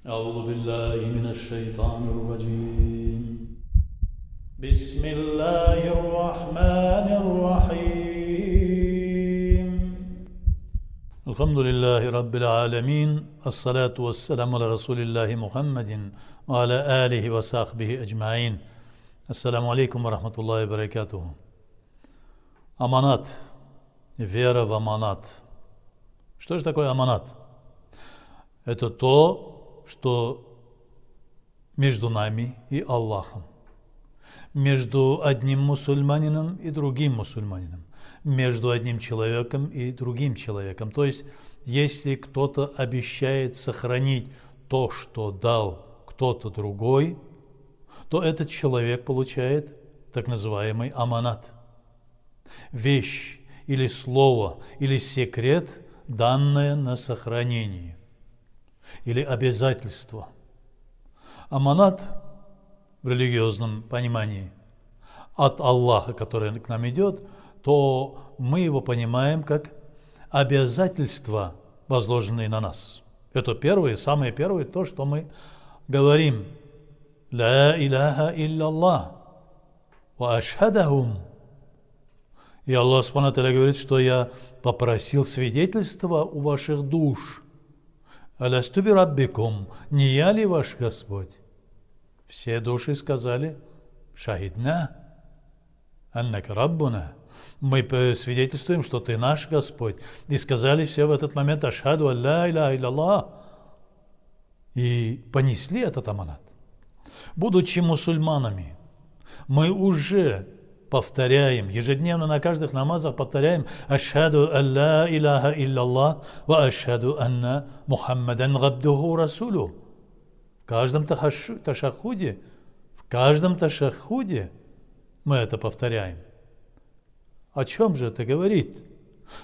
أعوذ بالله من الشيطان الرجيم. بسم الله الرحمن الرحيم. الحمد لله رب العالمين. الصلاة والسلام على رسول الله محمد وعلى آله وصحبه أجمعين. Ассаламу алейкум ва рахматуллахи ва баракатуху. Аманат. Вера в аманат. Что же такое аманат? Это то, что между нами и Аллахом. Между одним мусульманином и другим мусульманином. Между одним человеком и другим человеком. То есть, если кто-то обещает сохранить то, что дал кто-то другой, то этот человек получает так называемый аманат. Вещь или слово, или секрет, данное на сохранение. Или обязательство. Аманат в религиозном понимании от Аллаха, который к нам идет, то мы его понимаем как обязательства, возложенные на нас. Это первое, самое первое, то, что мы говорим. «Ла иляха илляллах, ва ашхадахум». И Аллах Субхану ва Тааля говорит, что я попросил свидетельства у ваших душ. «Аласту би раббикум», не я ли ваш Господь? Все души сказали: «Шахидна, аннака раббуна». Мы свидетельствуем, что ты наш Господь. И сказали все в этот момент: «Ашхаду алла иляха илляллах». И понесли этот аманат. Будучи мусульманами, мы уже повторяем, ежедневно на каждых намазах повторяем: «Ашхаду алла иляха илляллах ва ашхаду анна Мухаммадан габдуху расулу». В каждом ташахуде мы это повторяем. О чем же это говорит?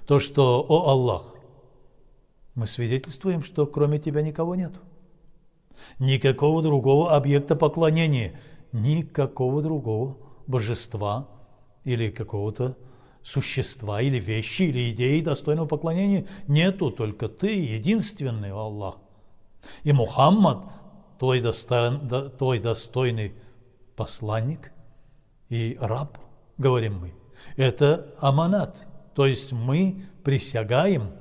То, что, о Аллах, мы свидетельствуем, что кроме тебя никого нет. Никакого другого объекта поклонения, никакого другого божества или какого-то существа, или вещи, или идеи достойного поклонения нету, только ты, единственный Аллах. И Мухаммад, твой достойный посланник и раб, говорим мы. Это аманат, то есть мы присягаем,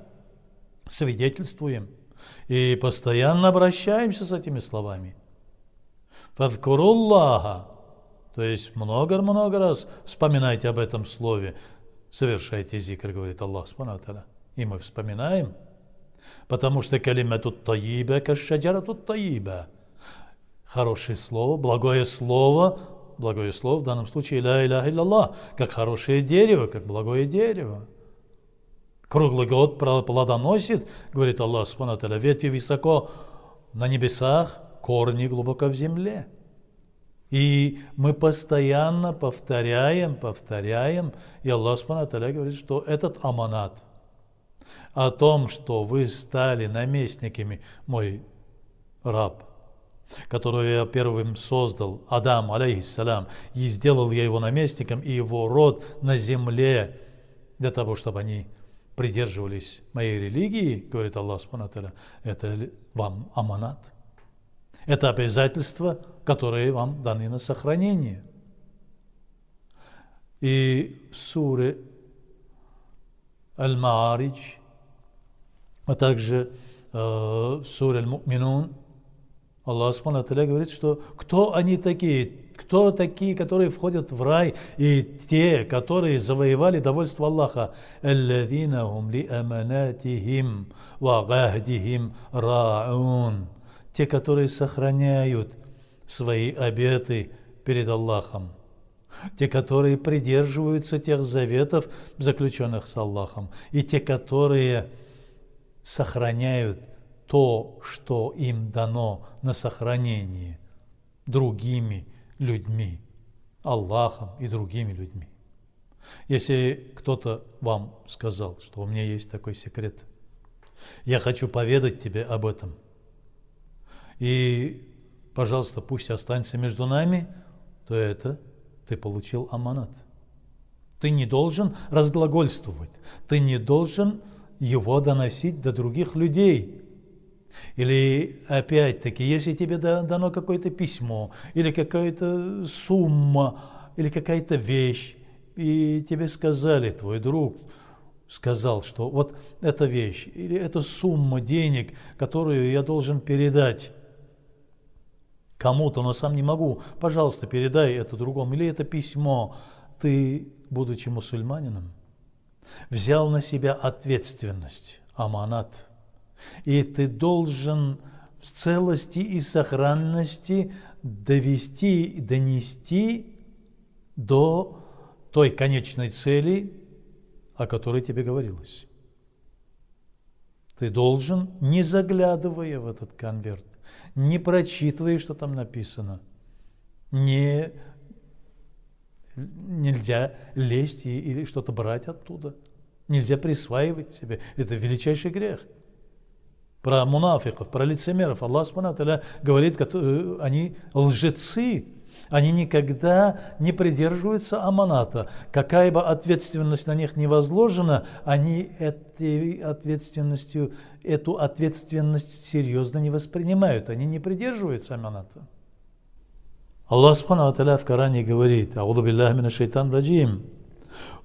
свидетельствуем и постоянно обращаемся с этими словами. «Фадкуруллаха», то есть много-много раз вспоминайте об этом слове, совершайте зикр, говорит Аллах Субхану ва Тааля. И мы вспоминаем, потому что калимату тайиба кашшаджарату тайиба. Хорошее слово, благое слово в данном случае ля иляха илляллах, как хорошее дерево, как благое дерево. Круглый год плодоносит, говорит Аллах Субхану ва Тааля, ветви высоко на небесах, корни глубоко в земле. И мы постоянно повторяем, и Аллах Субхану ва Тааля говорит, что этот аманат о том, что вы стали наместниками, мой раб, которого я первым создал, Адам, алейхиссалям, и сделал я его наместником, и его род на земле, для того, чтобы они придерживались моей религии, говорит Аллах Субхану ва Тааля, это вам аманат. Это обязательства, которые вам даны на сохранение. И в суре Аль-Ма'аридж, а также в суре Аль-Му'минун, Аллах Субхану ва Тааля говорит, что кто они такие? Кто такие, которые входят в рай, и те, которые завоевали довольство Аллаха? «Аллазина хум ли аманатихим ва гахдихим ра'ун». Те, которые сохраняют свои обеты перед Аллахом. Те, которые придерживаются тех заветов, заключенных с Аллахом. И те, которые сохраняют то, что им дано на сохранение другими людьми, Аллахом и другими людьми. Если кто-то вам сказал, что у меня есть такой секрет, я хочу поведать тебе об этом, и, пожалуйста, пусть останется между нами, то это ты получил аманат. Ты не должен разглагольствовать, ты не должен его доносить до других людей. Или опять-таки, если тебе дано какое-то письмо, или какая-то сумма, или какая-то вещь, и тебе сказали, твой друг сказал, что вот эта вещь, или эта сумма денег, которую я должен передать кому-то, но сам не могу, пожалуйста, передай это другому, или это письмо, ты, будучи мусульманином, взял на себя ответственность, аманат, и ты должен в целости и сохранности донести до той конечной цели, о которой тебе говорилось. Ты должен, не заглядывая в этот конверт, не прочитывая, что там написано, нельзя лезть или что-то брать оттуда, нельзя присваивать себе. Это величайший грех. Про мунафиков, про лицемеров Аллах Субхану ва Тааля говорит, они лжецы, они никогда не придерживаются аманата. Какая бы ответственность на них не возложена, они эту ответственность серьезно не воспринимают, они не придерживаются аманата. Аллах Субхану ва Тааля в Коране говорит: «Аузу биллахи минаш шайтанир раджим.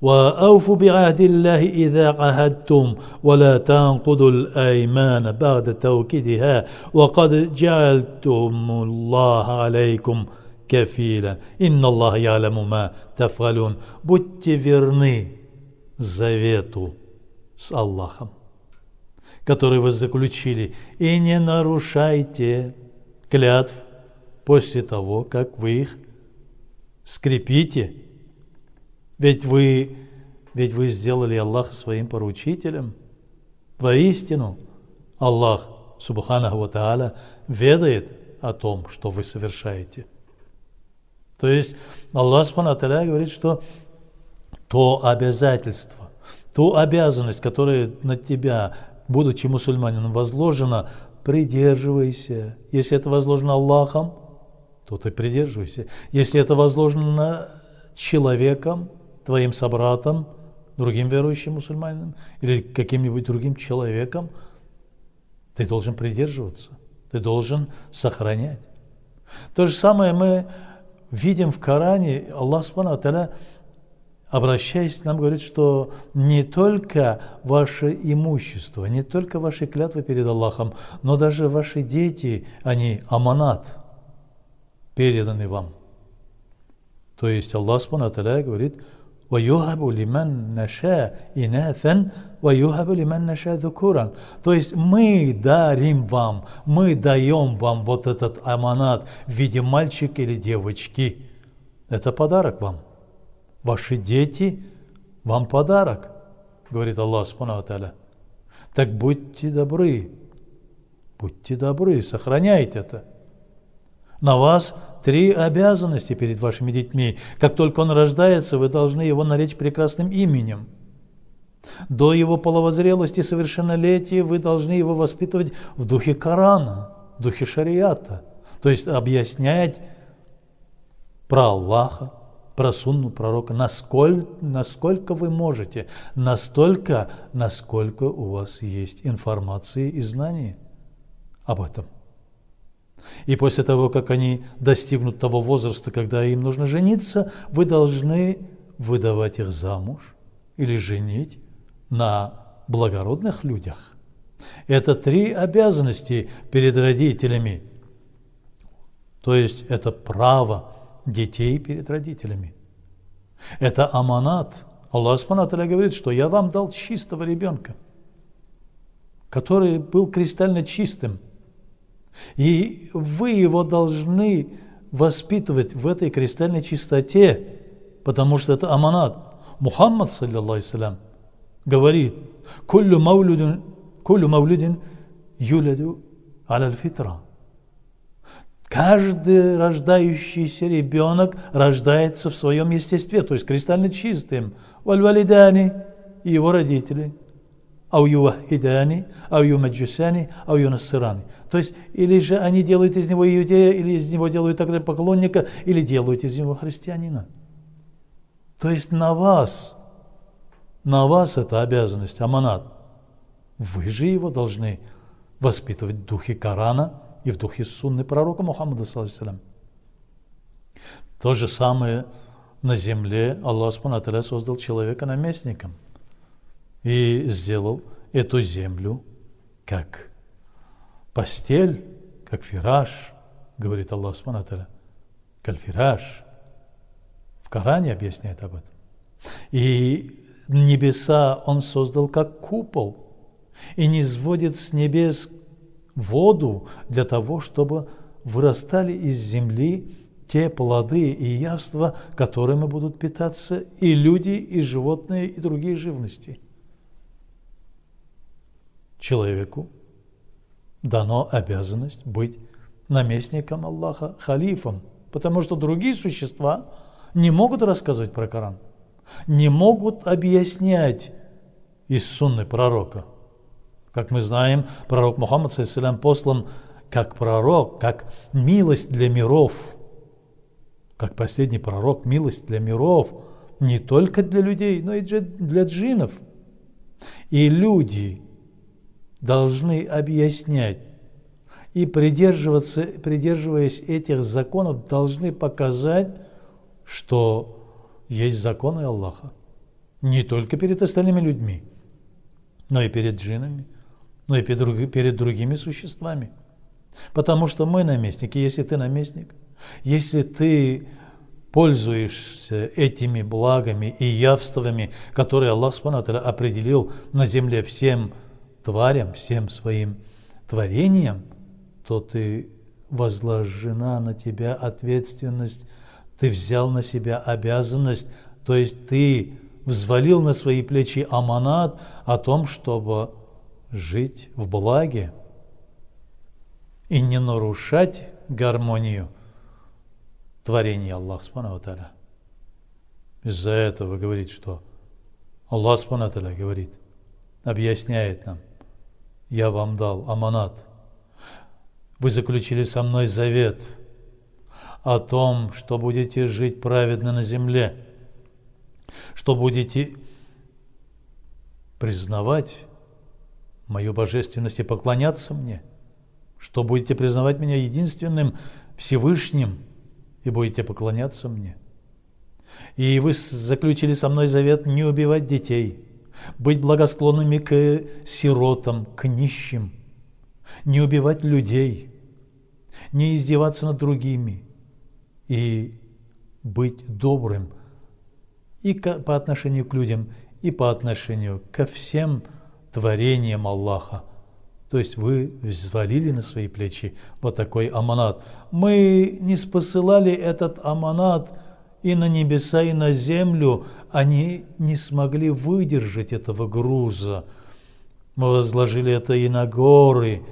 وأوفوا بعهد الله إذا عاهدتم ولا تنقضوا الأيمان بعد توكيدها وقد جعلتم الله عليكم كفيلا إن الله يعلم ما تفعلون». Будьте верны завету с Аллахом, который вы заключили, и не нарушайте клятв после того, как вы их скрепите. Ведь вы сделали Аллаха своим поручителем. Воистину, Аллах, Субханаху ва Тааля, ведает о том, что вы совершаете. То есть Аллах, Субханаху ва Тааля, говорит, что то обязательство, ту обязанность, которая на тебя, будучи мусульманином, возложена, придерживайся. Если это возложено Аллахом, то ты придерживайся. Если это возложено человеком, твоим собратом, другим верующим мусульманином или каким-нибудь другим человеком, ты должен придерживаться, ты должен сохранять. То же самое мы видим в Коране. Аллах Субхану ва Тааля, обращаясь к нам, говорит, что не только ваше имущество, не только ваши клятвы перед Аллахом, но даже ваши дети, они аманат, переданы вам. То есть Аллах Субхану ва Тааля говорит: وَيُهَبُ لِمَنْ نَشَاءَ إِنَاثًا وَيُهَبُ لِمَنْ نَشَاءَ ذُكُورًا. То есть мы дарим вам, мы даем вам вот этот аманат в виде мальчика или девочки. Это подарок вам. Ваши дети вам подарок, говорит Аллах Субхану ва Тааля. Так будьте добры, сохраняйте это. На вас 3 обязанности перед вашими детьми. Как только он рождается, вы должны его наречь прекрасным именем. До его половозрелости, совершеннолетия вы должны его воспитывать в духе Корана, в духе шариата. То есть объяснять про Аллаха, про сунну пророка, насколько вы можете, настолько, насколько у вас есть информации и знания об этом. И после того, как они достигнут того возраста, когда им нужно жениться, вы должны выдавать их замуж или женить на благородных людях. Это 3 обязанности перед родителями. То есть это право детей перед родителями. Это аманат. Аллах Субхану ва Тааля говорит, что я вам дал чистого ребенка, который был кристально чистым. И вы его должны воспитывать в этой кристальной чистоте, потому что это аманат. Мухаммад, саллиллаху алейхи ва саллям, говорит: «Куллю маулюдин юляду аля фитра». Каждый рождающийся ребенок рождается в своем естестве, то есть кристально чистым. Валь-валидани, и его родители. Ау ювахидани, ау юмаджусани, ау юнассирани. То есть, или же они делают из него иудея, или из него делают тогда поклонника, или делают из него христианина. То есть на вас это обязанность, аманат. Вы же его должны воспитывать в духе Корана и в духе сунны пророка Мухаммада, саллаллаху алейхи. То же самое на земле Аллах Субхану ва Тааля создал человека наместником и сделал эту землю как постель, как фираж, говорит Аллах Субхану ва Тааля. Каль-фираж. В Коране объясняет об этом. И небеса Он создал как купол и низводит с небес воду для того, чтобы вырастали из земли те плоды и явства, которыми будут питаться и люди, и животные, и другие живности. Человеку дано обязанность быть наместником Аллаха, халифом, потому что другие существа не могут рассказывать про Коран, не могут объяснять из сунны пророка. Как мы знаем, пророк Мухаммад саллаллаху алейхи послан как пророк, как милость для миров, как последний пророк, милость для миров, не только для людей, но и для джиннов. И люди должны объяснять и придерживаясь этих законов, должны показать, что есть законы Аллаха. Не только перед остальными людьми, но и перед джиннами, но и перед другими существами. Потому что мы наместники. Если ты наместник, если ты пользуешься этими благами и явствами, которые Аллах Субхану ва Тааля определил на земле всем тварям, всем своим творениям, то ты возложена на тебя ответственность, ты взял на себя обязанность, то есть ты взвалил на свои плечи аманат о том, чтобы жить в благе и не нарушать гармонию творения Аллаха Субхану ва Тааля. Из-за этого говорит, что Аллах Субхану ва Тааля говорит, объясняет нам: я вам дал аманат, вы заключили со мной завет о том, что будете жить праведно на земле, что будете признавать мою божественность и поклоняться мне, что будете признавать меня единственным, Всевышним, и будете поклоняться мне. И вы заключили со мной завет не убивать детей, быть благосклонными к сиротам, к нищим, не убивать людей, не издеваться над другими и быть добрым и по отношению к людям, и по отношению ко всем творениям Аллаха. То есть вы взвалили на свои плечи вот такой аманат. Мы не спосылали этот аманат и на небеса, и на землю. Они не смогли выдержать этого груза. Мы возложили это и на горы.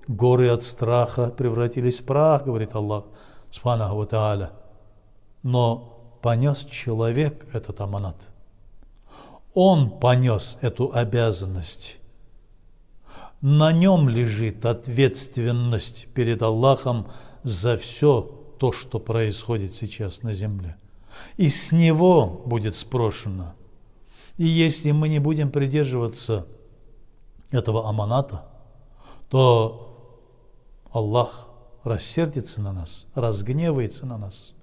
Горы от страха превратились в прах, говорит Аллах Субханаху ва Тааля. Но понес человек этот аманат. Он понес эту обязанность. На нем лежит ответственность перед Аллахом за все то, что происходит сейчас на земле. И с него будет спрошено. И если мы не будем придерживаться этого аманата, то Аллах рассердится на нас, разгневается на нас,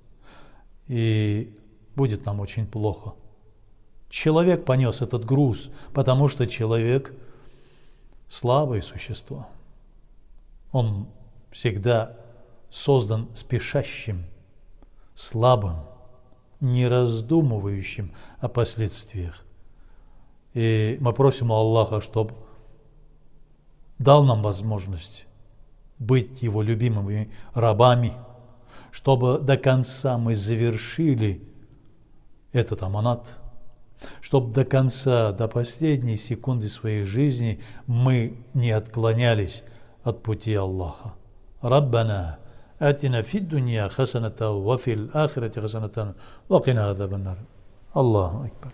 и будет нам очень плохо. Человек понес этот груз, потому что человек слабое существо. Он всегда создан спешащим, слабым, не раздумывающим о последствиях. И мы просим у Аллаха, чтобы дал нам возможность быть Его любимыми рабами, чтобы до конца мы завершили этот аманат, чтобы до конца, до последней секунды своей жизни мы не отклонялись от пути Аллаха. Раббана атина фид дунья хасаната ва фил ахирати хасаната ва кина азабан нар. Аллаху акбар.